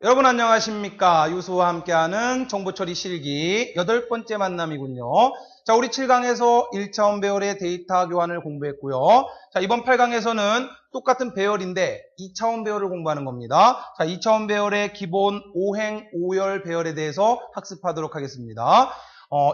여러분 안녕하십니까? 유수와 함께하는 정보처리 실기 8번째 만남이군요. 자, 우리 7강에서 1차원 배열의 데이터 교환을 공부했고요. 자, 이번 8강에서는 똑같은 배열인데 2차원 배열을 공부하는 겁니다. 자, 2차원 배열의 기본 5행, 5열 배열에 대해서 학습하도록 하겠습니다.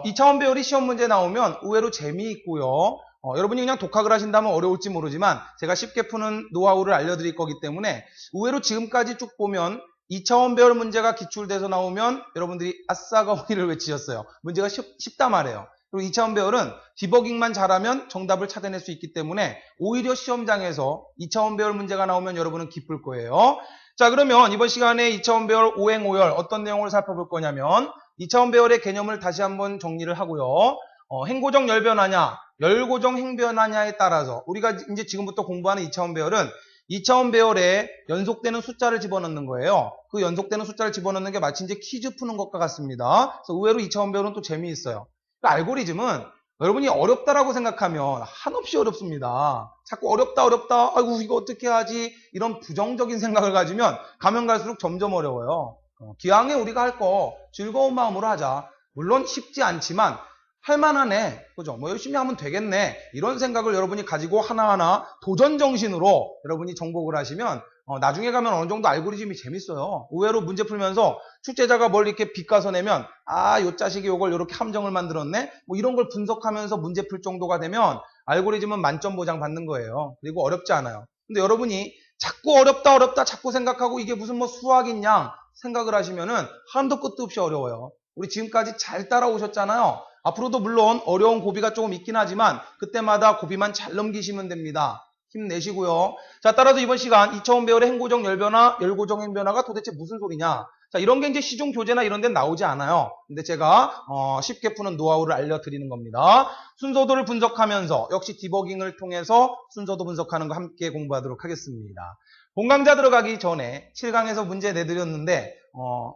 2차원 배열이 시험 문제 나오면 의외로 재미있고요. 여러분이 그냥 독학을 하신다면 어려울지 모르지만 제가 쉽게 푸는 노하우를 알려드릴 거기 때문에 의외로 지금까지 쭉 보면 2차원 배열 문제가 기출돼서 나오면 여러분들이 아싸가 오기를 외치셨어요. 문제가 쉽다 말이에요. 그리고 2차원 배열은 디버깅만 잘하면 정답을 찾아낼 수 있기 때문에 오히려 시험장에서 2차원 배열 문제가 나오면 여러분은 기쁠 거예요. 자, 그러면 이번 시간에 2차원 배열 5행 5열 어떤 내용을 살펴볼 거냐면 2차원 배열의 개념을 다시 한번 정리를 하고요. 행고정 열변화냐, 열고정 행변화냐에 따라서 우리가 이제 지금부터 공부하는 2차원 배열은 2차원 배열에 연속되는 숫자를 집어넣는 거예요. 그 연속되는 숫자를 집어넣는 게 마치 이제 퀴즈 푸는 것과 같습니다. 그래서 의외로 2차원 배열은 또 재미있어요. 그 알고리즘은 여러분이 어렵다라고 생각하면 한없이 어렵습니다. 자꾸 어렵다, 아이고, 이거 어떻게 하지? 이런 부정적인 생각을 가지면 가면 갈수록 점점 어려워요. 기왕에 우리가 할 거 즐거운 마음으로 하자. 물론 쉽지 않지만 할만하네. 그죠? 뭐 열심히 하면 되겠네. 이런 생각을 여러분이 가지고 하나하나 도전 정신으로 여러분이 정복을 하시면 나중에 가면 어느 정도 알고리즘이 재밌어요. 의외로 문제 풀면서 출제자가 뭘 이렇게 빗가서 내면 요 자식이 요걸 이렇게 함정을 만들었네. 뭐 이런 걸 분석하면서 문제 풀 정도가 되면 알고리즘은 만점 보장 받는 거예요. 그리고 어렵지 않아요. 근데 여러분이 자꾸 어렵다 자꾸 생각하고 이게 무슨 뭐 수학이냐 생각을 하시면은 한도 끝도 없이 어려워요. 우리 지금까지 잘 따라오셨잖아요. 앞으로도 물론 어려운 고비가 조금 있긴 하지만 그때마다 고비만 잘 넘기시면 됩니다. 힘내시고요. 자, 따라서 이번 시간 2차원 배열의 행고정 열변화, 열고정 행변화가 도대체 무슨 소리냐? 자, 이런 게 이제 시중 교재나 이런 데는 나오지 않아요. 근데 제가 쉽게 푸는 노하우를 알려드리는 겁니다. 순서도를 분석하면서 역시 디버깅을 통해서 순서도 분석하는 거 함께 공부하도록 하겠습니다. 본강좌 들어가기 전에 7강에서 문제 내드렸는데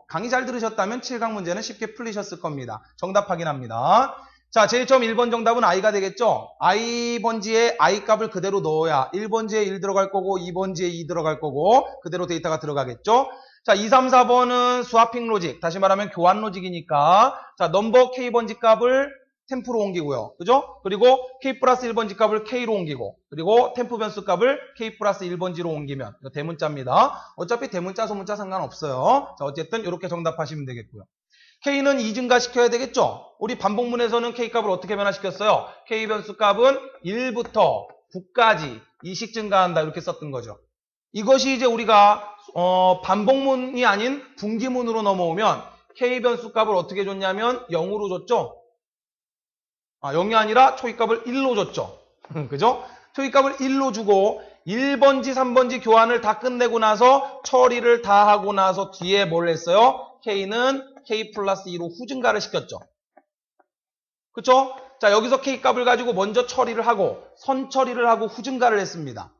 강의 잘 들으셨다면 7강 문제는 쉽게 풀리셨을 겁니다. 정답 확인합니다. 자, 제일 처음 1번 정답은 i가 되겠죠? i번지에 i 값을 그대로 넣어야 1번지에 1 들어갈 거고 2번지에 2 들어갈 거고 그대로 데이터가 들어가겠죠? 자, 2, 3, 4번은 스와핑 로직, 다시 말하면 교환 로직이니까 자, 넘버 k번지 값을 템프로 옮기고요. 그죠? 그리고 k 플러스 1번지 값을 k로 옮기고 그리고 템프 변수 값을 k 플러스 1번지로 옮기면 이거 대문자입니다. 어차피 대문자, 소문자 상관없어요. 자, 어쨌든 이렇게 정답하시면 되겠고요. k는 2 증가시켜야 되겠죠? 우리 반복문에서는 k 값을 어떻게 변화시켰어요? k 변수 값은 1부터 9까지 2씩 증가한다 이렇게 썼던 거죠. 이것이 이제 우리가 반복문이 아닌 분기문으로 넘어오면 k 변수 값을 어떻게 줬냐면 0으로 줬죠? 0이 아니라 초기값을 1로 줬죠. 그죠? 초기값을 1로 주고 1번지, 3번지 교환을 다 끝내고 나서 처리를 다 하고 나서 뒤에 뭘 했어요? k는 k 플러스 2로 후증가를 시켰죠. 그쵸? 자, 여기서 k값을 가지고 먼저 처리를 하고 선 처리를 하고 후증가를 했습니다.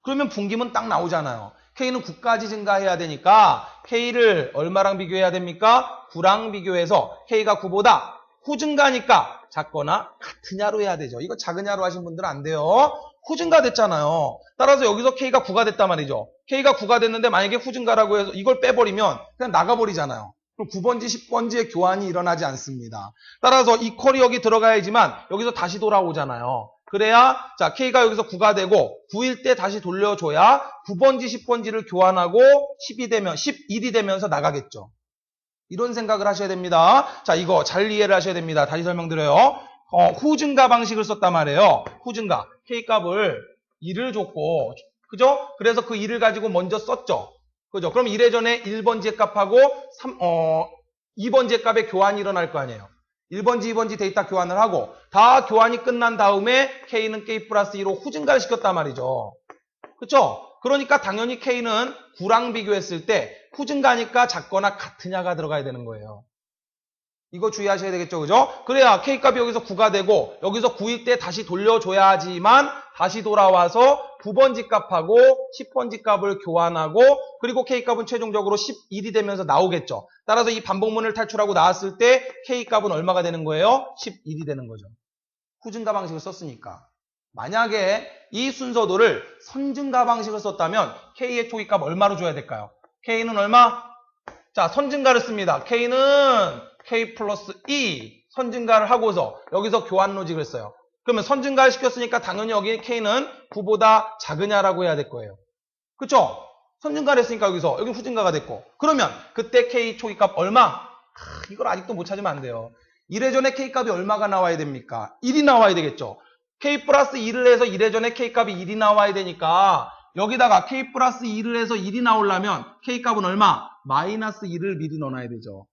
그러면 분기문 딱 나오잖아요. k는 9까지 증가해야 되니까 k를 얼마랑 비교해야 됩니까? 9랑 비교해서 k가 9보다 후증가니까 작거나 같으냐로 해야 되죠. 이거 작으냐로 하신 분들은 안 돼요. 후증가 됐잖아요. 따라서 여기서 k가 9가 됐단 말이죠. k가 9가 됐는데 만약에 후증가라고 해서 이걸 빼버리면 그냥 나가버리잖아요. 그럼 9번지, 10번지의 교환이 일어나지 않습니다. 따라서 이퀄이 여기 들어가야지만 여기서 다시 돌아오잖아요. 그래야 자 k가 여기서 9가 되고 9일 때 다시 돌려줘야 9번지, 10번지를 교환하고 11이 되면서 나가겠죠. 이런 생각을 하셔야 됩니다. 자, 이거 잘 이해를 하셔야 됩니다. 다시 설명드려요. 후증가 방식을 썼단 말이에요. 후증가. k값을 2를 줬고, 그죠? 그래서 그 2를 가지고 먼저 썼죠. 그죠? 그럼 이래전에 1번지의 값하고 2번지의 값의 교환이 일어날 거 아니에요. 1번지, 2번지 데이터 교환을 하고, 다 교환이 끝난 다음에 k는 k 플러스 2로 후증가를 시켰단 말이죠. 그쵸? 그러니까 당연히 k는 9랑 비교했을 때 후증가니까 작거나 같으냐가 들어가야 되는 거예요. 이거 주의하셔야 되겠죠, 그죠? 그래야 k값이 여기서 9가 되고 여기서 9일 때 다시 돌려줘야지만 다시 돌아와서 9번지 값하고 10번지 값을 교환하고 그리고 k값은 최종적으로 11이 되면서 나오겠죠. 따라서 이 반복문을 탈출하고 나왔을 때 k값은 얼마가 되는 거예요? 11이 되는 거죠. 후증가 방식을 썼으니까. 만약에 이 순서도를 선증가 방식을 썼다면 k의 초기값 얼마로 줘야 될까요? k는 얼마? 자, 선증가를 씁니다. K는 K 플러스 E 선증가를 하고서 여기서 교환 로직을 써요. 그러면 선증가를 시켰으니까 당연히 여기 K는 9보다 작으냐라고 해야 될 거예요. 그쵸? 선증가를 했으니까 여기 후증가가 됐고. 그러면 그때 K 초기값 얼마? 이걸 아직도 못 찾으면 안 돼요. 1회전에 K값이 얼마가 나와야 됩니까? 1이 나와야 되겠죠. K 플러스 2를 해서 1회전에 K값이 1이 나와야 되니까 여기다가 K 플러스 2를 해서 1이 나오려면 K값은 얼마? 마이너스 2를 미리 넣어놔야 되죠.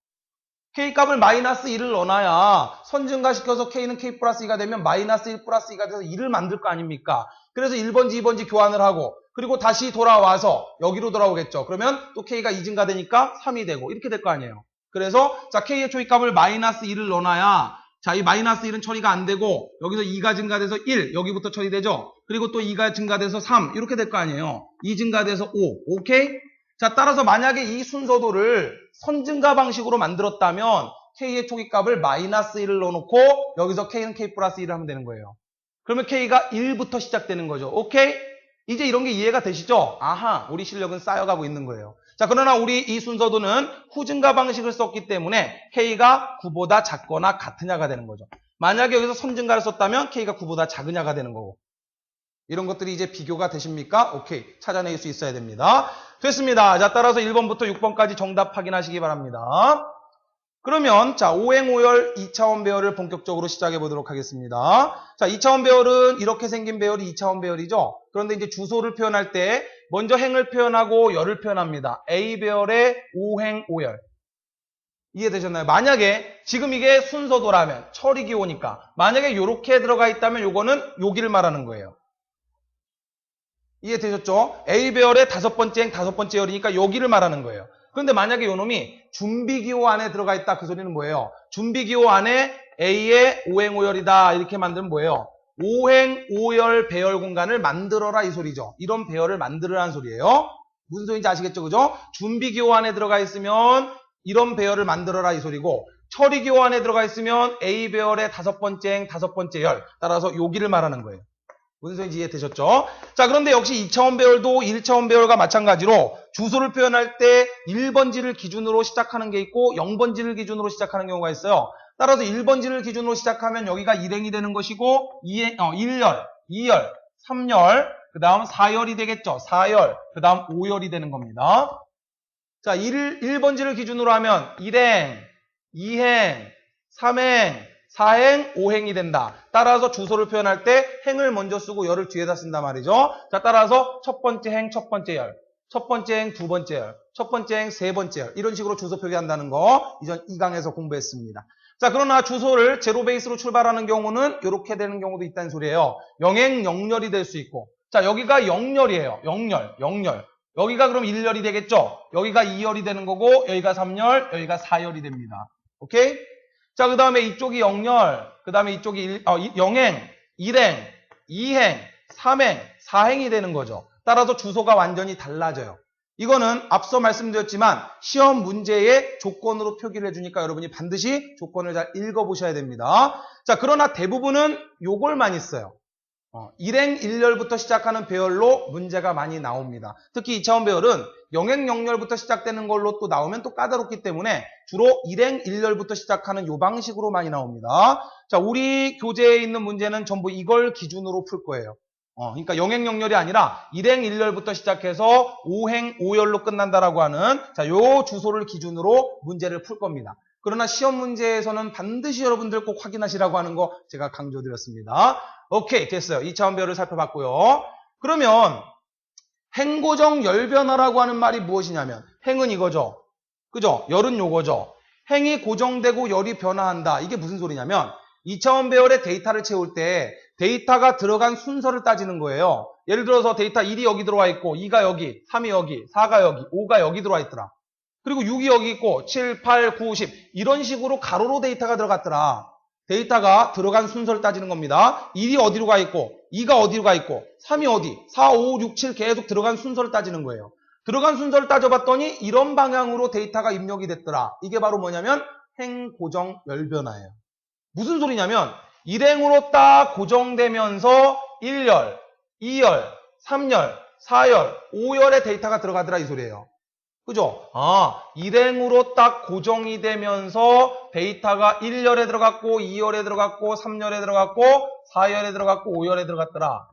K값을 마이너스 1을 넣어놔야 선증가 시켜서 K는 K 플러스 2가 되면 마이너스 1 플러스 2가 돼서 2를 만들 거 아닙니까? 그래서 1번지, 2번지 교환을 하고 그리고 다시 돌아와서 여기로 돌아오겠죠. 그러면 또 K가 2 증가되니까 3이 되고 이렇게 될 거 아니에요. 그래서 자 K의 초기값을 마이너스 1을 넣어놔야 자, 이 마이너스 1은 처리가 안 되고 여기서 2가 증가돼서 1, 여기부터 처리되죠. 그리고 또 2가 증가돼서 3, 이렇게 될 거 아니에요. 2 증가돼서 5, 오케이? 자, 따라서 만약에 이 순서도를 선증가 방식으로 만들었다면 K의 초기값을 마이너스 1을 넣어놓고 여기서 K는 K 플러스 1을 하면 되는 거예요. 그러면 K가 1부터 시작되는 거죠. 오케이? 이제 이런 게 이해가 되시죠? 아하, 우리 실력은 쌓여가고 있는 거예요. 자, 그러나 우리 이 순서도는 후증가 방식을 썼기 때문에 K가 9보다 작거나 같으냐가 되는 거죠. 만약에 여기서 선증가를 썼다면 K가 9보다 작으냐가 되는 거고. 이런 것들이 이제 비교가 되십니까? 오케이. 찾아낼 수 있어야 됩니다. 됐습니다. 자, 따라서 1번부터 6번까지 정답 확인하시기 바랍니다. 그러면 자, 오행오열 2차원 배열을 본격적으로 시작해 보도록 하겠습니다. 자, 2차원 배열은 이렇게 생긴 배열이 2차원 배열이죠. 그런데 이제 주소를 표현할 때 먼저 행을 표현하고 열을 표현합니다. A 배열의 오행오열. 이해되셨나요? 만약에 지금 이게 순서도라면 처리기호니까 만약에 이렇게 들어가 있다면 요거는 여기를 말하는 거예요. 이해되셨죠? A 배열의 5번째 행 5번째 열이니까 여기를 말하는 거예요. 그런데 만약에 요놈이 준비기호 안에 들어가 있다. 그 소리는 뭐예요? 준비기호 안에 A의 오행오열이다. 이렇게 만들면 뭐예요? 오행오열 배열 공간을 만들어라 이 소리죠. 이런 배열을 만들으라는 소리예요. 무슨 소리인지 아시겠죠? 그죠? 준비기호 안에 들어가 있으면 이런 배열을 만들어라 이 소리고 처리기호 안에 들어가 있으면 A 배열의 5번째 행 5번째 열. 따라서 여기를 말하는 거예요. 무슨 소리인지 이해되셨죠? 자, 그런데 역시 2차원 배열도 1차원 배열과 마찬가지로 주소를 표현할 때 1번지를 기준으로 시작하는 게 있고 0번지를 기준으로 시작하는 경우가 있어요. 따라서 1번지를 기준으로 시작하면 여기가 1행이 되는 것이고 1열, 2열, 3열, 그 다음 4열이 되겠죠. 4열, 그 다음 5열이 되는 겁니다. 자, 1번지를 기준으로 하면 1행, 2행, 3행, 4행, 5행이 된다. 따라서 주소를 표현할 때 행을 먼저 쓰고 열을 뒤에다 쓴단 말이죠. 자, 따라서 첫 번째 행, 첫 번째 열, 첫 번째 행, 두 번째 열, 첫 번째 행, 세 번째 열. 이런 식으로 주소 표기한다는 거 이전 2강에서 공부했습니다. 자, 그러나 주소를 제로 베이스로 출발하는 경우는 이렇게 되는 경우도 있다는 소리예요. 0행 0열이 될 수 있고. 자, 여기가 0열이에요. 0열, 0열. 여기가 그럼 1열이 되겠죠? 여기가 2열이 되는 거고 여기가 3열, 여기가 4열이 됩니다. 오케이? 자, 그 다음에 이쪽이 0열, 그 다음에 이쪽이 0행, 1행, 2행, 3행, 4행이 되는 거죠. 따라서 주소가 완전히 달라져요. 이거는 앞서 말씀드렸지만 시험 문제의 조건으로 표기를 해주니까 여러분이 반드시 조건을 잘 읽어보셔야 됩니다. 자, 그러나 대부분은 요걸 많이 써요. 1행 1열부터 시작하는 배열로 문제가 많이 나옵니다. 특히 2차원 배열은 0행 0열부터 시작되는 걸로 또 나오면 또 까다롭기 때문에 주로 1행 1열부터 시작하는 요 방식으로 많이 나옵니다. 자, 우리 교재에 있는 문제는 전부 이걸 기준으로 풀 거예요. 그러니까 0행 0열이 아니라 1행 1열부터 시작해서 5행 5열로 끝난다라고 하는 자, 요 주소를 기준으로 문제를 풀 겁니다. 그러나 시험 문제에서는 반드시 여러분들 꼭 확인하시라고 하는 거 제가 강조드렸습니다. 오케이, 됐어요. 2차원 배열을 살펴봤고요. 그러면 행고정 열변화라고 하는 말이 무엇이냐면 행은 이거죠. 그죠? 열은 요거죠. 행이 고정되고 열이 변화한다. 이게 무슨 소리냐면 2차원 배열의 데이터를 채울 때 데이터가 들어간 순서를 따지는 거예요. 예를 들어서 데이터 1이 여기 들어와 있고 2가 여기, 3이 여기, 4가 여기, 5가 여기 들어와 있더라. 그리고 6이 여기 있고 7, 8, 9, 10 이런 식으로 가로로 데이터가 들어갔더라. 데이터가 들어간 순서를 따지는 겁니다. 1이 어디로 가 있고 2가 어디로 가 있고 3이 어디 4, 5, 6, 7 계속 들어간 순서를 따지는 거예요. 들어간 순서를 따져봤더니 이런 방향으로 데이터가 입력이 됐더라. 이게 바로 뭐냐면 행고정 열변화예요. 무슨 소리냐면 1행으로 딱 고정되면서 1열, 2열, 3열, 4열, 5열의 데이터가 들어가더라 이 소리예요. 그죠? 일행으로 딱 고정이 되면서 데이터가 1열에 들어갔고, 2열에 들어갔고, 3열에 들어갔고, 4열에 들어갔고, 5열에 들어갔더라.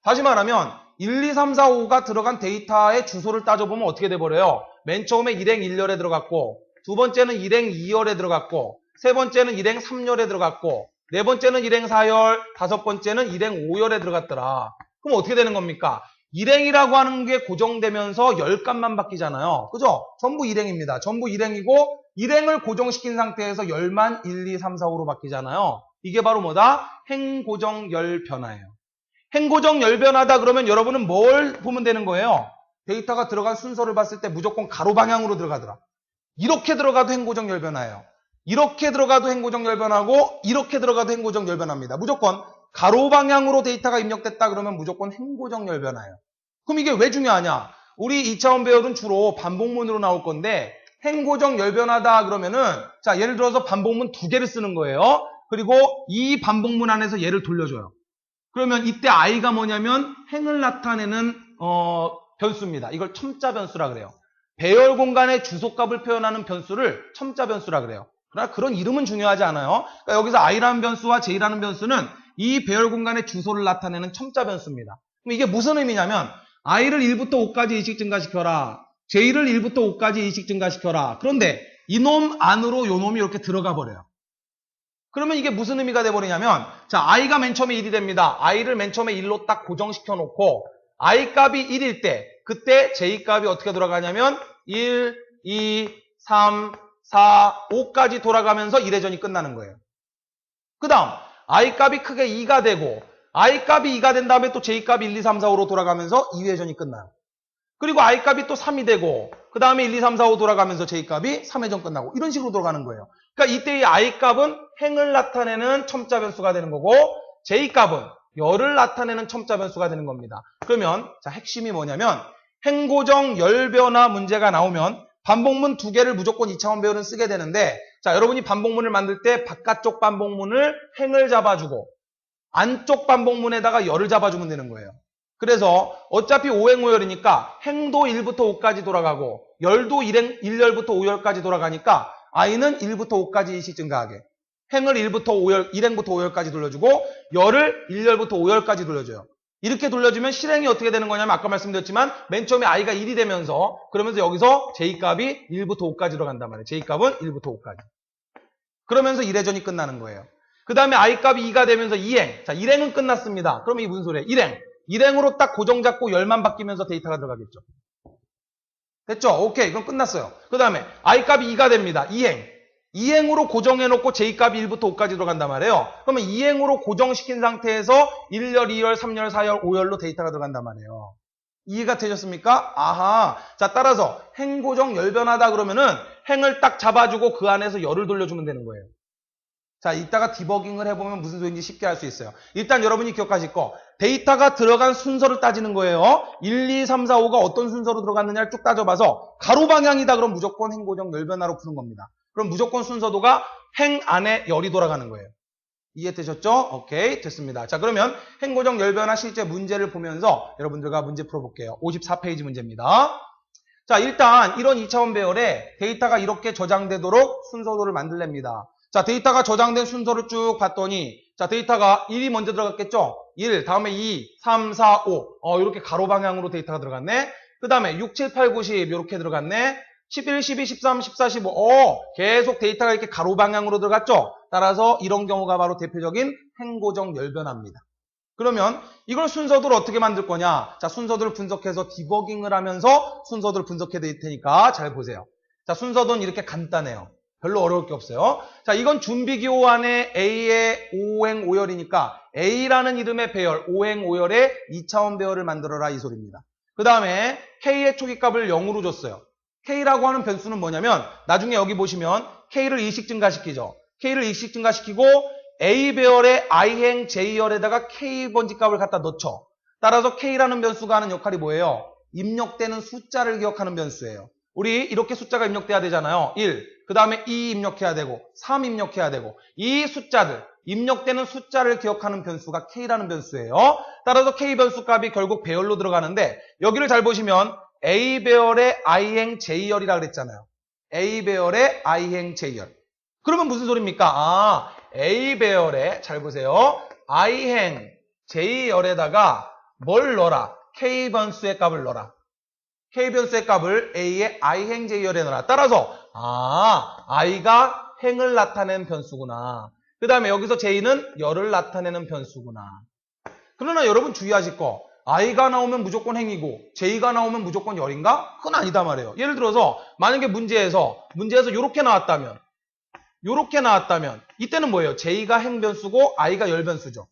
다시 말하면 1, 2, 3, 4, 5가 들어간 데이터의 주소를 따져보면 어떻게 돼버려요? 맨 처음에 일행 1열에 들어갔고, 두 번째는 일행 2열에 들어갔고, 세 번째는 일행 3열에 들어갔고, 네 번째는 일행 4열, 다섯 번째는 일행 5열에 들어갔더라. 그럼 어떻게 되는 겁니까? 일행이라고 하는 게 고정되면서 열값만 바뀌잖아요. 그죠? 전부 일행입니다. 전부 일행이고 일행을 고정시킨 상태에서 열만 1, 2, 3, 4, 5로 바뀌잖아요. 이게 바로 뭐다? 행고정 열 변화예요. 행고정 열 변화다 그러면 여러분은 뭘 보면 되는 거예요? 데이터가 들어간 순서를 봤을 때 무조건 가로 방향으로 들어가더라. 이렇게 들어가도 행고정 열 변화예요. 이렇게 들어가도 행고정 열 변화고 이렇게 들어가도 행고정 열 변화입니다. 무조건 가로 방향으로 데이터가 입력됐다 그러면 무조건 행고정 열 변화예요. 그럼 이게 왜 중요하냐? 우리 2차원 배열은 주로 반복문으로 나올 건데 행고정 열 변화다 그러면은 자 예를 들어서 반복문 2개를 쓰는 거예요. 그리고 이 반복문 안에서 얘를 돌려줘요. 그러면 이때 i가 뭐냐면 행을 나타내는 변수입니다. 이걸 첨자 변수라 그래요. 배열 공간의 주소값을 표현하는 변수를 첨자 변수라 그래요. 그러나 그런 이름은 중요하지 않아요. 그러니까 여기서 i라는 변수와 j라는 변수는 이 배열 공간의 주소를 나타내는 첨자 변수입니다. 그럼 이게 무슨 의미냐면 i를 1부터 5까지 이식 증가시켜라. j를 1부터 5까지 이식 증가시켜라. 그런데 이놈 안으로 요놈이 이렇게 들어가 버려요. 그러면 이게 무슨 의미가 돼버리냐면 자 i가 맨 처음에 1이 됩니다. i를 맨 처음에 1로 딱 고정시켜 놓고 i 값이 1일 때 그때 j 값이 어떻게 돌아가냐면 1, 2, 3, 4, 5까지 돌아가면서 1회전이 끝나는 거예요. 그 다음 i 값이 크게 2가 되고 i 값이 2가 된 다음에 또 j 값이 1, 2, 3, 4, 5로 돌아가면서 2회전이 끝나요. 그리고 i 값이 또 3이 되고 그 다음에 1, 2, 3, 4, 5 돌아가면서 j 값이 3회전 끝나고 이런 식으로 돌아가는 거예요. 그러니까 이때 이 i 값은 행을 나타내는 첨자 변수가 되는 거고 j 값은 열을 나타내는 첨자 변수가 되는 겁니다. 그러면 자 핵심이 뭐냐면 행고정 열 변화 문제가 나오면 반복문 2개를 무조건 2차원 배열은 쓰게 되는데 자 여러분이 반복문을 만들 때 바깥쪽 반복문을 행을 잡아주고 안쪽 반복문에다가 열을 잡아주면 되는 거예요. 그래서 어차피 5행오열이니까 행도 1부터 5까지 돌아가고 열도 1열부터 5열까지 돌아가니까 i는 1부터 5까지 이식 증가하게 행을 1부터 5열, 1행부터 5열까지 돌려주고 열을 1열부터 5열까지 돌려줘요. 이렇게 돌려주면 실행이 어떻게 되는 거냐면 아까 말씀드렸지만 맨 처음에 i가 1이 되면서 그러면서 여기서 j값이 1부터 5까지 들어간단 말이에요. j값은 1부터 5까지. 그러면서 1회전이 끝나는 거예요. 그 다음에 i값이 2가 되면서 2행. 자, 1행은 끝났습니다. 그럼 이게 무슨 소리예요? 1행. 1행으로 딱 고정 잡고 열만 바뀌면서 데이터가 들어가겠죠. 됐죠? 오케이. 그럼 끝났어요. 그 다음에 i값이 2가 됩니다. 2행. 2행으로 고정해놓고 j값이 1부터 5까지 들어간단 말이에요. 그러면 2행으로 고정시킨 상태에서 1열, 2열, 3열, 4열, 5열로 데이터가 들어간단 말이에요. 이해가 되셨습니까? 아하. 자, 따라서 행고정 열변하다 그러면은 행을 딱 잡아주고 그 안에서 열을 돌려주면 되는 거예요. 자, 이따가 디버깅을 해보면 무슨 소리인지 쉽게 알 수 있어요. 일단 여러분이 기억하실 거 데이터가 들어간 순서를 따지는 거예요. 1, 2, 3, 4, 5가 어떤 순서로 들어갔느냐를 쭉 따져봐서 가로 방향이다 그럼 무조건 행고정 열변화로 푸는 겁니다. 그럼 무조건 순서도가 행 안에 열이 돌아가는 거예요. 이해되셨죠? 오케이, 됐습니다. 자, 그러면 행고정 열변화 실제 문제를 보면서 여러분들과 문제 풀어볼게요. 54페이지 문제입니다. 자, 일단 이런 2차원 배열에 데이터가 이렇게 저장되도록 순서도를 만들랍니다. 자, 데이터가 저장된 순서를 쭉 봤더니 자, 데이터가 1이 먼저 들어갔겠죠? 1, 다음에 2, 3, 4, 5 이렇게 가로 방향으로 데이터가 들어갔네. 그 다음에 6, 7, 8, 9, 10 이렇게 들어갔네. 11, 12, 13, 14, 15 계속 데이터가 이렇게 가로 방향으로 들어갔죠? 따라서 이런 경우가 바로 대표적인 행고정 열변화입니다. 그러면 이걸 순서도를 어떻게 만들 거냐? 자, 순서도를 분석해서 디버깅을 하면서 순서도를 분석해 드릴 테니까 잘 보세요. 자, 순서도는 이렇게 간단해요. 별로 어려울 게 없어요. 자, 이건 준비기호 안에 A의 5행 5열이니까 A라는 이름의 배열, 5행 5열의 2차원 배열을 만들어라 이 소리입니다. 그 다음에 K의 초기값을 0으로 줬어요. K라고 하는 변수는 뭐냐면 나중에 여기 보시면 K를 이식 증가시키죠. K를 이식 증가시키고 A 배열의 I행 J열에다가 K 번지값을 갖다 넣죠. 따라서 K라는 변수가 하는 역할이 뭐예요? 입력되는 숫자를 기억하는 변수예요. 우리 이렇게 숫자가 입력돼야 되잖아요. 1, 그 다음에 2 입력해야 되고 3 입력해야 되고 이 숫자들, 입력되는 숫자를 기억하는 변수가 K라는 변수예요. 따라서 K 변수 값이 결국 배열로 들어가는데 여기를 잘 보시면 A 배열의 I행 J열이라 그랬잖아요. A 배열의 I행 J열. 그러면 무슨 소리입니까? A 배열에 잘 보세요. I행 J열에다가 뭘 넣어라? K 변수의 값을 넣어라. K 변수의 값을 A의 I행 J열에 넣어라. 따라서 I가 행을 나타내는 변수구나. 그 다음에 여기서 J는 열을 나타내는 변수구나. 그러나 여러분 주의하실 거, I가 나오면 무조건 행이고 J가 나오면 무조건 열인가? 그건 아니다 말이에요. 예를 들어서 만약에 문제에서 이렇게 나왔다면 이때는 뭐예요? J가 행 변수고 I가 열 변수죠.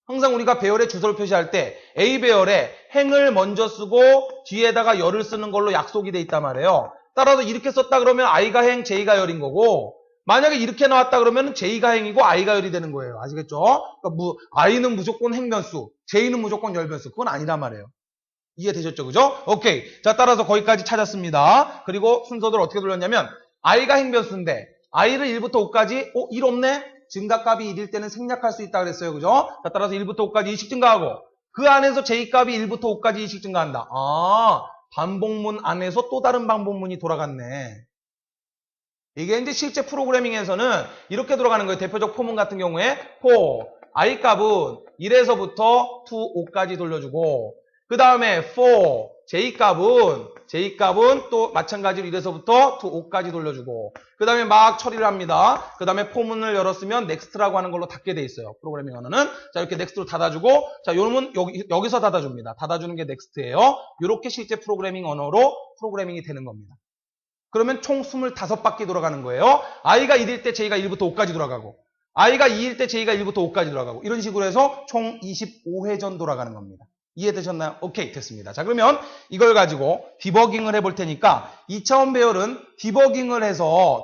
항상 우리가 배열의 주소를 표시할 때 A 배열에 행을 먼저 쓰고 뒤에다가 열을 쓰는 걸로 약속이 돼 있단 말이에요. 따라서 이렇게 썼다 그러면 I가 행, J가 열인 거고, 만약에 이렇게 나왔다 그러면 J가 행이고 I가 열이 되는 거예요. 아시겠죠? 그러니까 I는 무조건 행 변수, J는 무조건 열 변수. 그건 아니란 말이에요. 이해되셨죠? 그죠? 오케이. 자, 따라서 거기까지 찾았습니다. 그리고 순서를 어떻게 돌렸냐면 I가 행 변수인데 I를 1부터 5까지 1 없네? 증가값이 1일 때는 생략할 수 있다 그랬어요. 그죠? 자, 따라서 1부터 5까지 2씩 증가하고 그 안에서 J값이 1부터 5까지 2씩 증가한다. 반복문 안에서 또 다른 반복문이 돌아갔네. 이게 이제 실제 프로그래밍에서는 이렇게 돌아가는 거예요. 대표적 포문 같은 경우에 for I 값은 1에서부터 to 5까지 돌려주고, 그 다음에 for J 값은 또 마찬가지로 1에서부터 to 5까지 돌려주고, 그 다음에 막 처리를 합니다. 그 다음에 포문을 열었으면 next라고 하는 걸로 닫게 돼 있어요. 프로그래밍 언어는. 자, 이렇게 next로 닫아주고, 자, 요놈은 여기서 닫아줍니다. 닫아주는 게 next예요. 이렇게 실제 프로그래밍 언어로 프로그래밍이 되는 겁니다. 그러면 총 25바퀴 돌아가는 거예요. I가 1일 때 J가 1부터 5까지 돌아가고, I가 2일 때 J가 1부터 5까지 돌아가고, 이런 식으로 해서 총 25회전 돌아가는 겁니다. 이해되셨나요? 오케이, 됐습니다. 자, 그러면 이걸 가지고 디버깅을 해볼 테니까 2차원 배열은 디버깅을 해서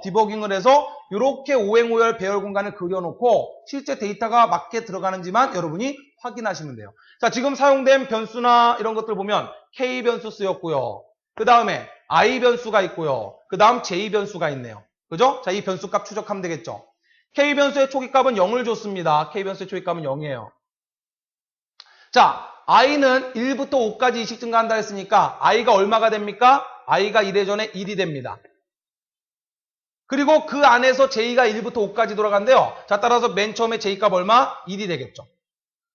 이렇게 오행오열 배열 공간을 그려놓고 실제 데이터가 맞게 들어가는지만 여러분이 확인하시면 돼요. 자, 지금 사용된 변수나 이런 것들 보면 K 변수 쓰였고요. 그 다음에 I 변수가 있고요. 그 다음 J 변수가 있네요. 그죠? 자, 이 변수값 추적하면 되겠죠. K 변수의 초기값은 0을 줬습니다. K 변수의 초기값은 0이에요. 자, I는 1부터 5까지 2씩 증가한다 했으니까 I가 얼마가 됩니까? I가 1회 전에 1이 됩니다. 그리고 그 안에서 J가 1부터 5까지 돌아간대요. 자, 따라서 맨 처음에 J값 얼마? 1이 되겠죠.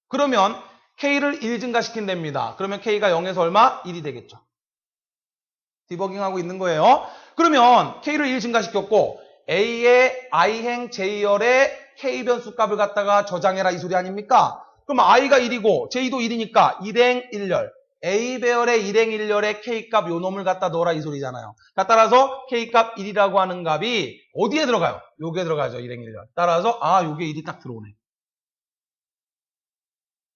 그러면 K를 1 증가시킨답니다. 그러면 K가 0에서 얼마? 1이 되겠죠. 디버깅하고 있는 거예요. 그러면 K를 1 증가시켰고 A의 I행 J열의 K 변수 값을 갖다가 저장해라 이 소리 아닙니까? 그럼 I가 1이고 J도 1이니까 1행 1열 A 배열의 1행 1열의 K값 요 놈을 갖다 넣어라 이 소리잖아요. 따라서 K값 1이라고 하는 값이 어디에 들어가요? 요게 들어가죠. 1행 1열. 따라서 요게 1이 딱 들어오네.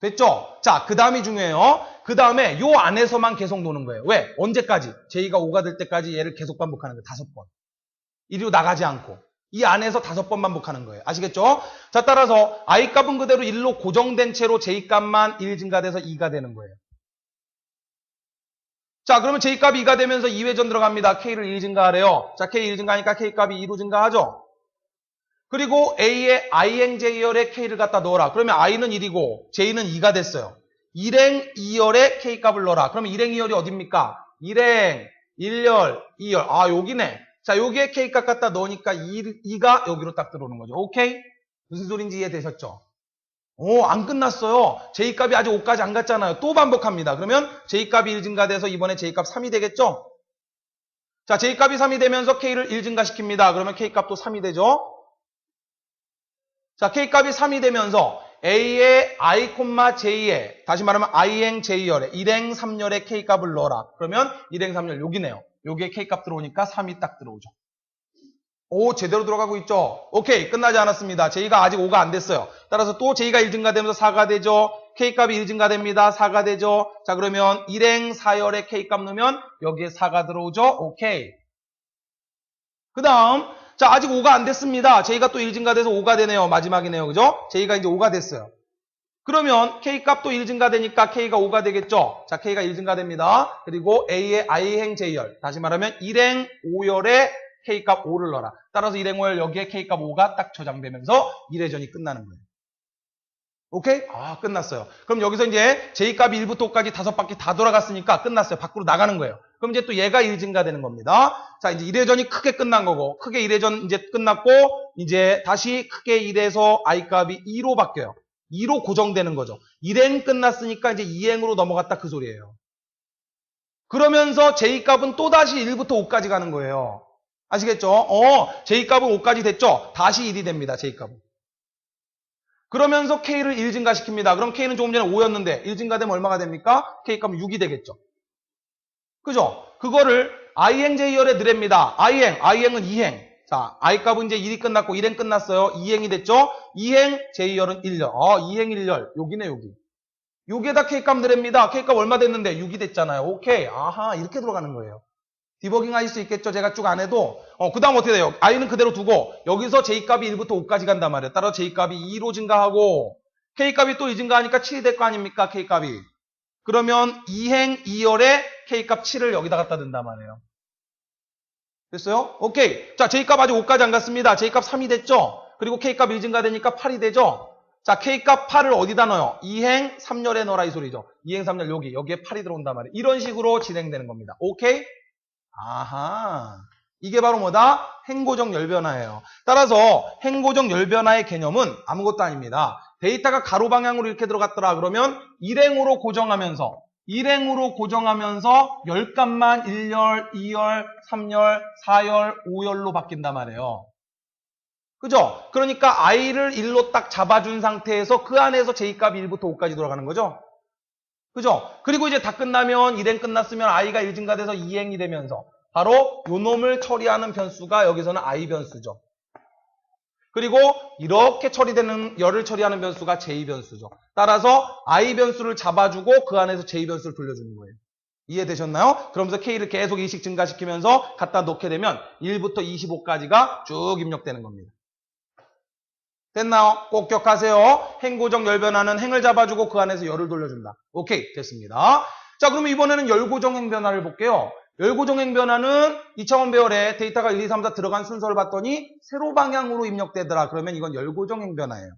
됐죠? 자, 그 다음이 중요해요. 그 다음에 요 안에서만 계속 노는 거예요. 왜? 언제까지? J가 5가 될 때까지 얘를 계속 반복하는 거예요. 5번. 이리로 나가지 않고. 이 안에서 5번 반복하는 거예요. 아시겠죠? 자, 따라서 I 값은 그대로 1로 고정된 채로 J 값만 1 증가돼서 2가 되는 거예요. 자, 그러면 J 값이 2가 되면서 2회전 들어갑니다. K를 1 증가하래요. 자, K 1 증가하니까 K 값이 2로 증가하죠? 그리고 A의 I행 J열의 K를 갖다 넣어라. 그러면 I는 1이고 J는 2가 됐어요. 1행 2열의 K값을 넣어라. 그러면 1행 2열이 어딥니까? 1행 1열 2열. 여기네. 자, 여기에 K값 갖다 넣으니까 2가 여기로 딱 들어오는 거죠. 오케이? 무슨 소린지 이해되셨죠? 안 끝났어요. J값이 아직 5까지 안 갔잖아요. 또 반복합니다. 그러면 J값이 1 증가돼서 이번에 J값 3이 되겠죠? 자, J값이 3이 되면서 K를 1 증가시킵니다. 그러면 K값도 3이 되죠? 자, K값이 3이 되면서 A의 I, J에 다시 말하면 I행 J열에 1행 3열에 K값을 넣어라. 그러면 1행 3열 여기네요. 여기에 K값 들어오니까 3이 딱 들어오죠. 제대로 들어가고 있죠? 오케이, 끝나지 않았습니다. J가 아직 5가 안 됐어요. 따라서 또 J가 1 증가되면서 4가 되죠. K값이 1 증가됩니다. 4가 되죠. 자, 그러면 1행 4열에 K값 넣으면 여기에 4가 들어오죠. 오케이. 그 다음 자, 아직 5가 안 됐습니다. J가 또 1 증가돼서 5가 되네요. 마지막이네요. 그죠? J가 이제 5가 됐어요. 그러면 K값도 1 증가되니까 K가 5가 되겠죠? 자, K가 1 증가됩니다. 그리고 A의 I행 J열. 다시 말하면 1행 5열에 K값 5를 넣어라. 따라서 1행 5열 여기에 K값 5가 딱 저장되면서 1회전이 끝나는 거예요. 오케이? 끝났어요. 그럼 여기서 이제 J값이 1부터 5까지 5바퀴 다 돌아갔으니까 끝났어요. 밖으로 나가는 거예요. 그럼 이제 또 얘가 1 증가되는 겁니다. 자, 이제 1회전이 크게 끝난 거고, 크게 1회전 이제 끝났고, 이제 다시 크게 1에서 I 값이 2로 바뀌어요. 2로 고정되는 거죠. 1행 끝났으니까 이제 2행으로 넘어갔다 그 소리예요. 그러면서 J 값은 또다시 1부터 5까지 가는 거예요. 아시겠죠? J 값은 5까지 됐죠? 다시 1이 됩니다, J 값은. 그러면서 K를 1 증가시킵니다. 그럼 K는 조금 전에 5였는데 1 증가되면 얼마가 됩니까? K 값은 6이 되겠죠. 그죠? 그거를 I행 J열에 넣으랍니다. I행은 2행. 자, I 값은 이제 1이 끝났고 1행 끝났어요. 2행이 됐죠? 2행 J열은 1열. 2행 1열. 여기네, 여기. 여기에다 K값 넣으랍니다. K값 얼마 됐는데? 6이 됐잖아요. 오케이. 아하, 이렇게 들어가는 거예요. 디버깅 하실 수 있겠죠? 제가 쭉 안 해도. 그 다음 어떻게 돼요? I는 그대로 두고, 여기서 J값이 1부터 5까지 간단 말이에요. 따라서 J값이 2로 증가하고, K값이 또 2 증가하니까 7이 될 거 아닙니까? K값이. 그러면 2행 2열에 K값 7을 여기다 갖다 둔단 말이에요. 됐어요? 오케이. 자, J값 아직 5까지 안 갔습니다. J값 3이 됐죠? 그리고 K값 1 증가되니까 8이 되죠? 자, K값 8을 어디다 넣어요? 2행 3열에 넣어라 이 소리죠. 2행 3열 여기에 8이 들어온단 말이에요. 이런 식으로 진행되는 겁니다. 오케이? 아하. 이게 바로 뭐다? 행고정 열변화예요. 따라서 행고정 열변화의 개념은 아무것도 아닙니다. 데이터가 가로 방향으로 이렇게 들어갔더라 그러면 1행으로 고정하면서 10값만 1열, 2열, 3열, 4열, 5열로 바뀐단 말이에요. 그죠? 그러니까 I를 1로 딱 잡아준 상태에서 그 안에서 J값이 1부터 5까지 돌아가는 거죠? 그죠? 그리고 이제 다 끝나면 1행 끝났으면 I가 1 증가돼서 2행이 되면서 바로 요 놈을 처리하는 변수가 여기서는 I 변수죠. 그리고 이렇게 처리되는 열을 처리하는 변수가 J 변수죠. 따라서 I 변수를 잡아주고 그 안에서 J 변수를 돌려주는 거예요. 이해되셨나요? 그러면서 K를 계속 2씩 증가시키면서 갖다 놓게 되면 1부터 25까지가 쭉 입력되는 겁니다. 됐나요? 꼭 기억하세요. 행고정 열변화는 행을 잡아주고 그 안에서 열을 돌려준다. 오케이, 됐습니다. 자, 그러면 이번에는 열고정 행변화를 볼게요. 열고정 행변화는 2차원 배열에 데이터가 1, 2, 3, 4 들어간 순서를 봤더니 세로 방향으로 입력되더라. 그러면 이건 열고정 행변화예요.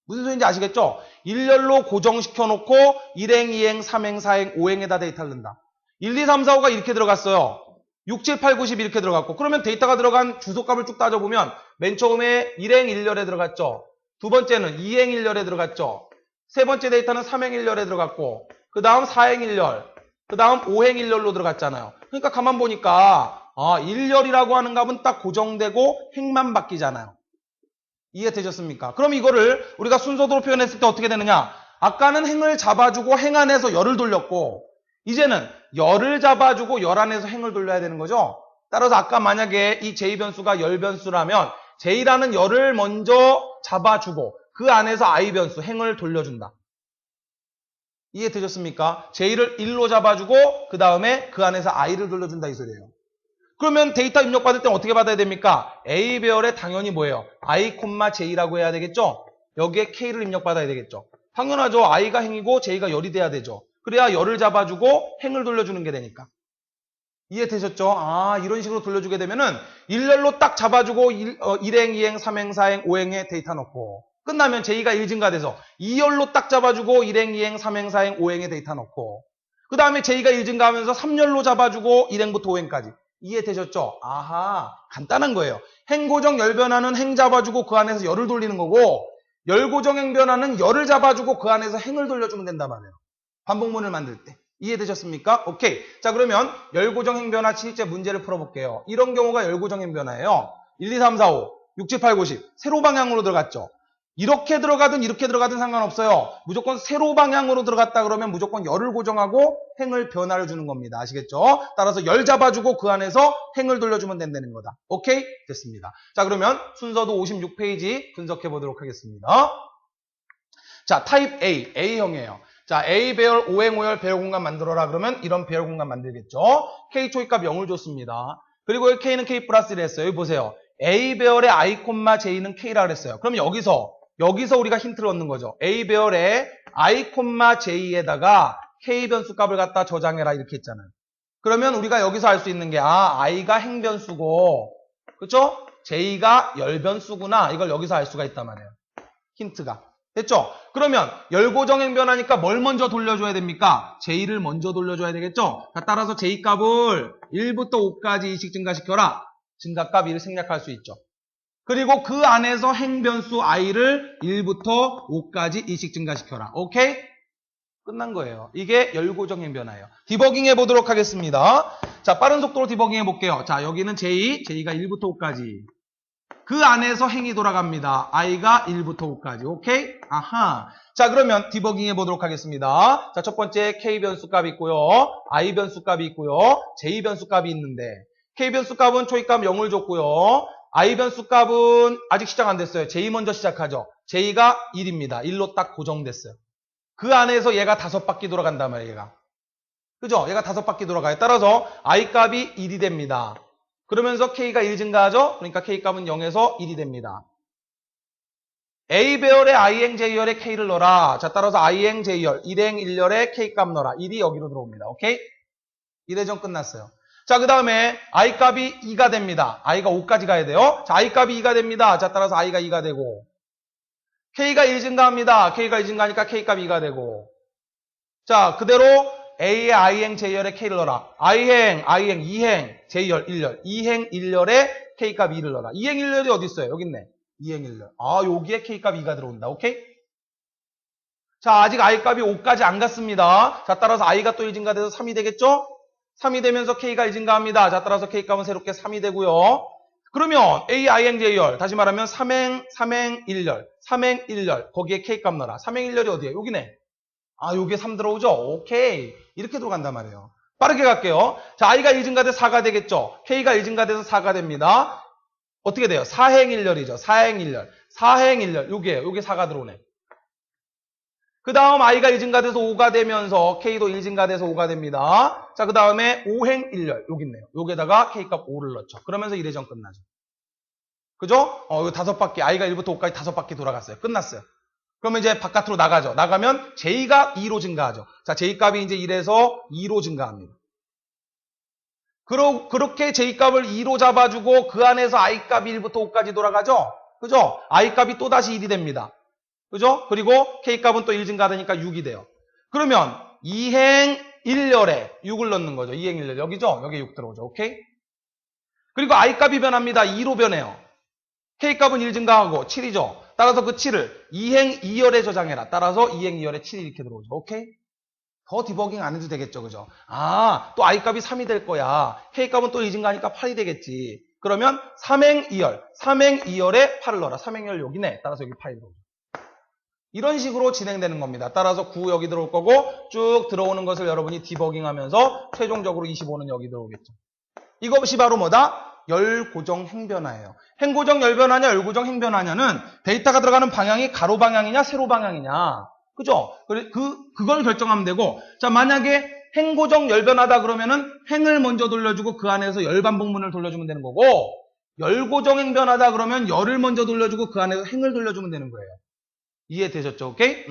무슨 소리인지 아시겠죠? 1열로 고정시켜 놓고 1행, 2행, 3행, 4행, 5행에다 데이터를 넣는다. 1, 2, 3, 4, 5가 이렇게 들어갔어요. 6, 7, 8, 9, 10 이렇게 들어갔고, 그러면 데이터가 들어간 주소값을 쭉 따져보면 맨 처음에 1행 1열에 들어갔죠. 두 번째는 2행 1열에 들어갔죠. 세 번째 데이터는 3행 1열에 들어갔고, 그 다음 4행 1열, 그 다음 5행 1열로 들어갔잖아요. 그러니까 가만 보니까 1열이라고 하는 값은 딱 고정되고 행만 바뀌잖아요. 이해되셨습니까? 그럼 이거를 우리가 순서대로 표현했을 때 어떻게 되느냐? 아까는 행을 잡아주고 행 안에서 열을 돌렸고, 이제는 열을 잡아주고 열 안에서 행을 돌려야 되는 거죠. 따라서 아까 만약에 이 J 변수가 열 변수라면 J라는 열을 먼저 잡아주고 그 안에서 I 변수 행을 돌려준다. 이해되셨습니까? J를 1로 잡아주고 그 다음에 그 안에서 I를 돌려준다 이 소리예요. 그러면 데이터 입력받을 때는 어떻게 받아야 됩니까? A 배열에 당연히 뭐예요? I, J라고 해야 되겠죠? 여기에 K를 입력받아야 되겠죠? 당연하죠. I가 행이고 J가 열이 돼야 되죠. 그래야 열을 잡아주고 행을 돌려주는 게 되니까. 이해되셨죠? 이런 식으로 돌려주게 되면은 1열로 딱 잡아주고 1행, 2행, 3행, 4행, 5행에 데이터 넣고 끝나면 J가 1 증가돼서 2열로 딱 잡아주고 1행, 2행, 3행, 4행, 5행에 데이터 넣고 그 다음에 J가 1 증가하면서 3열로 잡아주고 1행부터 5행까지. 이해되셨죠? 아하, 간단한 거예요. 행고정 열변화는 행 잡아주고 그 안에서 열을 돌리는 거고 열고정 행변화는 열을 잡아주고 그 안에서 행을 돌려주면 된단 말이에요. 반복문을 만들 때. 이해되셨습니까? 오케이. 자, 그러면 열고정 행변화 실제 문제를 풀어볼게요. 이런 경우가 열고정 행변화예요. 1, 2, 3, 4, 5, 6, 7, 8, 9, 10. 세로 방향으로 들어갔죠. 이렇게 들어가든 이렇게 들어가든 상관없어요. 무조건 세로 방향으로 들어갔다 그러면 무조건 열을 고정하고 행을 변화를 주는 겁니다. 아시겠죠? 따라서 열 잡아주고 그 안에서 행을 돌려주면 된다는 거다. 오케이? 됐습니다. 자, 그러면 순서도 56페이지 분석해 보도록 하겠습니다. 자, 타입 A, A형이에요. 자, A 배열 5행 5열 배열 공간 만들어라 그러면 이런 배열 공간 만들겠죠. K 초이값 0을 줬습니다. 그리고 K는 K 플러스 1을 했어요. 여기 보세요. A 배열의 I, J는 K라 그랬어요. 그럼 여기서 우리가 힌트를 얻는 거죠. A 배열의 I, J에다가 K 변수 값을 갖다 저장해라 이렇게 했잖아요. 그러면 우리가 여기서 알 수 있는 게 I가 행 변수고 그쵸? J가 열 변수구나. 이걸 여기서 알 수가 있단 말이에요. 힌트가. 됐죠? 그러면 열고정행 변하니까 뭘 먼저 돌려줘야 됩니까? J를 먼저 돌려줘야 되겠죠? 자, 따라서 J 값을 1부터 5까지 2씩 증가시켜라. 증가값 1을 생략할 수 있죠. 그리고 그 안에서 행변수 i를 1부터 5까지 2씩 증가시켜라. 오케이? 끝난 거예요. 이게 열고정행 변화예요. 디버깅 해보도록 하겠습니다. 자, 빠른 속도로 디버깅 해볼게요. 자, 여기는 J가 1부터 5까지. 그 안에서 행이 돌아갑니다. i가 1부터 5까지. 오케이? 아하. 자, 그러면 디버깅 해보도록 하겠습니다. 자, 첫 번째 K 변수 값이 있고요. I 변수 값이 있고요. J 변수 값이 있는데 K 변수 값은 초입값 0을 줬고요. I 변수 값은 아직 시작 안 됐어요. J 먼저 시작하죠. J가 1입니다. 1로 딱 고정됐어요. 그 안에서 얘가 5바퀴 돌아간단 말이에요, 얘가. 그죠? 얘가 5바퀴 돌아가요. 따라서 I 값이 1이 됩니다. 그러면서 K가 1 증가하죠? 그러니까 K 값은 0에서 1이 됩니다. A 배열에 I행 J열에 K를 넣어라. 자, 따라서 I행 J열, 1행 1열에 K 값 넣어라. 1이 여기로 들어옵니다. 오케이? 1회전 끝났어요. 자, 그 다음에 I 값이 2가 됩니다. I가 5까지 가야 돼요. 자, I 값이 2가 됩니다. 자, 따라서 I가 2가 되고 K가 1 증가합니다. K가 1 증가하니까 K 값이 2가 되고 자, 그대로 A의 I행 J열에 K를 넣어라. I행, 2행, J열, 1열. 2행 1열에 K 값 2를 넣어라. 2행 1열이 어디 있어요? 여기 있네. 2행 1열. 아, 여기에 K 값 2가 들어온다. 오케이? 자, 아직 I 값이 5까지 안 갔습니다. 자, 따라서 I가 또 1 증가돼서 3이 되겠죠? 3이 되면서 K가 1 증가합니다. 자, 따라서 K 값은 새롭게 3이 되고요. 그러면 A, I행 J열. 다시 말하면 3행 1열. 3행 1열. 거기에 K 값 넣어라. 3행 1열이 어디에? 여기네. 아, 여기에 3 들어오죠? 오케이. 이렇게 들어간단 말이에요. 빠르게 갈게요. 자, I가 1 증가돼서 4가 되겠죠? K가 1 증가돼서 4가 됩니다. 어떻게 돼요? 4행 1열이죠. 4행 1열. 4행 1열. 여기에 4가 들어오네. 그 다음 I가 1 증가돼서 5가 되면서 K도 1 증가돼서 5가 됩니다. 자, 그 다음에 5행 1열. 여기 있네요. 여기에다가 K값 5를 넣죠. 그러면서 1회전 끝나죠. 그죠? 이거 5바퀴. I가 1부터 5까지 5바퀴 돌아갔어요. 끝났어요. 그러면 이제 바깥으로 나가죠. 나가면 J가 2로 증가하죠. 자, J값이 이제 1에서 2로 증가합니다. 그렇게 J값을 2로 잡아주고 그 안에서 I값이 1부터 5까지 돌아가죠. 그죠? I값이 또다시 1이 됩니다. 그죠? 그리고 K값은 또 1 증가하니까 6이 돼요. 그러면 2행 1열에 6을 넣는 거죠. 2행 1열. 여기죠? 여기 6 들어오죠. 오케이? 그리고 I값이 변합니다. 2로 변해요. K값은 1 증가하고 7이죠. 따라서 그 7을 2행 2열에 저장해라. 따라서 2행 2열에 7이 이렇게 들어오죠. 오케이? 더 디버깅 안 해도 되겠죠. 그죠? 아, 또 I값이 3이 될 거야. K값은 또 2 증가하니까 8이 되겠지. 그러면 3행 2열. 3행 2열에 8을 넣어라. 3행 2열 여기네. 따라서 여기 8이 들어오죠. 이런 식으로 진행되는 겁니다. 따라서 9 여기 들어올 거고 쭉 들어오는 것을 여러분이 디버깅하면서 최종적으로 25는 여기 들어오겠죠. 이것이 바로 뭐다? 열고정 행변화예요. 행고정 열변화냐 열고정 행변화냐는 데이터가 들어가는 방향이 가로 방향이냐 세로 방향이냐. 그죠? 그걸 결정하면 되고 자, 만약에 행고정 열변하다 그러면은 행을 먼저 돌려주고 그 안에서 열반복문을 돌려주면 되는 거고 열고정 행변하다 그러면 열을 먼저 돌려주고 그 안에서 행을 돌려주면 되는 거예요. 이해되셨죠? 오케이?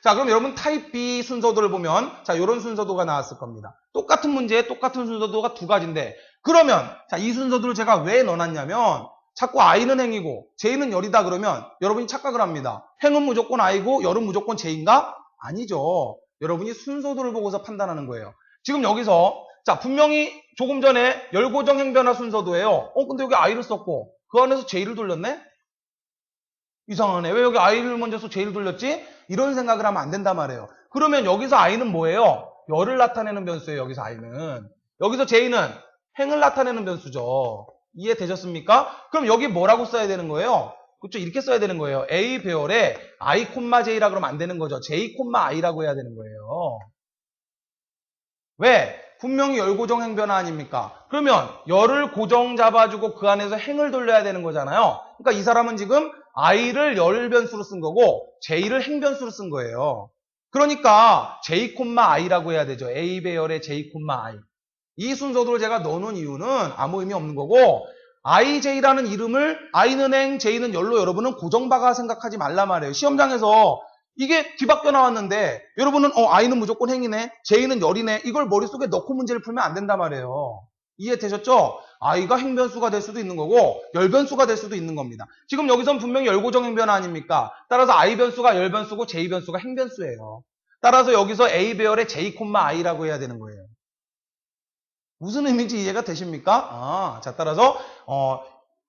자, 그럼 여러분 타입 B 순서도를 보면 자, 요런 순서도가 나왔을 겁니다. 똑같은 문제에 똑같은 순서도가 두 가지인데 그러면 자, 이 순서도를 제가 왜 넣어놨냐면 자꾸 I는 행이고 J는 열이다 그러면 여러분이 착각을 합니다. 행은 무조건 I고 열은 무조건 J인가? 아니죠. 여러분이 순서도를 보고서 판단하는 거예요. 지금 여기서 자, 분명히 조금 전에 열고정 행변화 순서도예요. 근데 여기 I를 썼고 그 안에서 J를 돌렸네? 이상하네. 왜 여기 I를 먼저 써 J를 돌렸지? 이런 생각을 하면 안 된단 말이에요. 그러면 여기서 I는 뭐예요? 열을 나타내는 변수예요. 여기서 I는. 여기서 J는 행을 나타내는 변수죠. 이해되셨습니까? 그럼 여기 뭐라고 써야 되는 거예요? 그렇죠? 이렇게 써야 되는 거예요. A 배열에 I, J라 그러면 안 되는 거죠. J, I라고 해야 되는 거예요. 왜? 분명히 열고정 행변화 아닙니까? 그러면 열을 고정 잡아주고 그 안에서 행을 돌려야 되는 거잖아요. 그러니까 이 사람은 지금 I를 열 변수로 쓴 거고 J를 행 변수로 쓴 거예요. 그러니까 J, I라고 해야 되죠. A 배열의 J, I. 이 순서도를 제가 넣어놓은 이유는 아무 의미 없는 거고 IJ라는 이름을 I는 행, J는 열로 여러분은 고정박아 생각하지 말란 말이에요. 시험장에서 이게 뒤바뀌어 나왔는데 여러분은 I는 무조건 행이네, J는 열이네 이걸 머릿속에 넣고 문제를 풀면 안 된단 말이에요. 이해되셨죠? i가 행변수가 될 수도 있는 거고 열변수가 될 수도 있는 겁니다. 지금 여기선 분명히 열고정 행변 아닙니까? 따라서 i변수가 열변수고 j변수가 행변수예요. 따라서 여기서 a 배열의 j, i라고 해야 되는 거예요. 무슨 의미인지 이해가 되십니까? 자, 따라서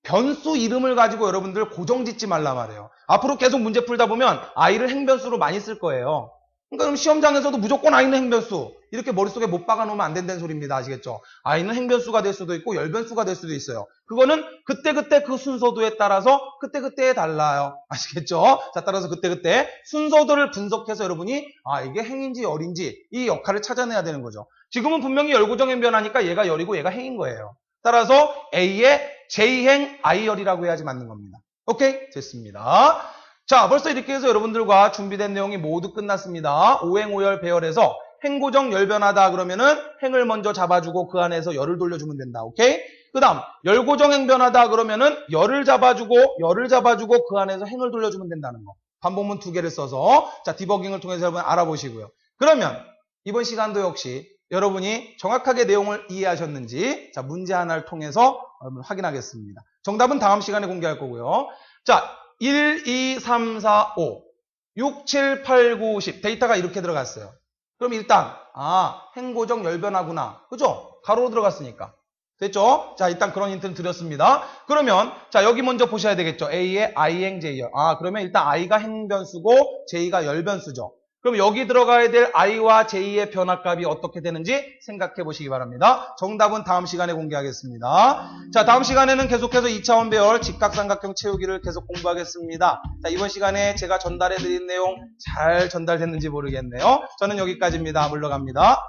변수 이름을 가지고 여러분들 고정 짓지 말라 말이에요. 앞으로 계속 문제 풀다 보면 i를 행변수로 많이 쓸 거예요. 그러니까 그럼 시험장에서도 무조건 i는 행변수 이렇게 머릿속에 못 박아놓으면 안 된다는 소리입니다. 아시겠죠? i는 행변수가 될 수도 있고 열변수가 될 수도 있어요. 그거는 그때그때 그 순서도에 따라서 그때그때에 달라요. 아시겠죠? 자, 따라서 그때그때 순서도를 분석해서 여러분이 이게 행인지 열인지 이 역할을 찾아내야 되는 거죠. 지금은 분명히 열고정 행변하니까 얘가 열이고 얘가 행인 거예요. 따라서 A의 J행 I열이라고 해야지 맞는 겁니다. 오케이? 됐습니다. 자, 벌써 이렇게 해서 여러분들과 준비된 내용이 모두 끝났습니다. 오행, 오열, 배열에서 행고정 열변하다 그러면은 행을 먼저 잡아주고 그 안에서 열을 돌려주면 된다. 오케이? 그 다음 열고정 행변하다 그러면은 열을 잡아주고 그 안에서 행을 돌려주면 된다는 거. 반복문 2개를 써서 자 디버깅을 통해서 여러분 알아보시고요. 그러면 이번 시간도 역시 여러분이 정확하게 내용을 이해하셨는지 자 문제 하나를 통해서 여러분 확인하겠습니다. 정답은 다음 시간에 공개할 거고요. 자 1, 2, 3, 4, 5, 6, 7, 8, 9, 10 데이터가 이렇게 들어갔어요. 그럼 일단 행고정 열변하구나. 그죠? 가로로 들어갔으니까. 됐죠? 자 일단 그런 힌트를 드렸습니다. 그러면 자 여기 먼저 보셔야 되겠죠. A의 I행 J열. 그러면 일단 I가 행변수고 J가 열변수죠. 그럼 여기 들어가야 될 I와 J의 변화값이 어떻게 되는지 생각해 보시기 바랍니다. 정답은 다음 시간에 공개하겠습니다. 자, 다음 시간에는 계속해서 2차원 배열 직각삼각형 채우기를 계속 공부하겠습니다. 자, 이번 시간에 제가 전달해 드린 내용 잘 전달됐는지 모르겠네요. 저는 여기까지입니다. 물러갑니다.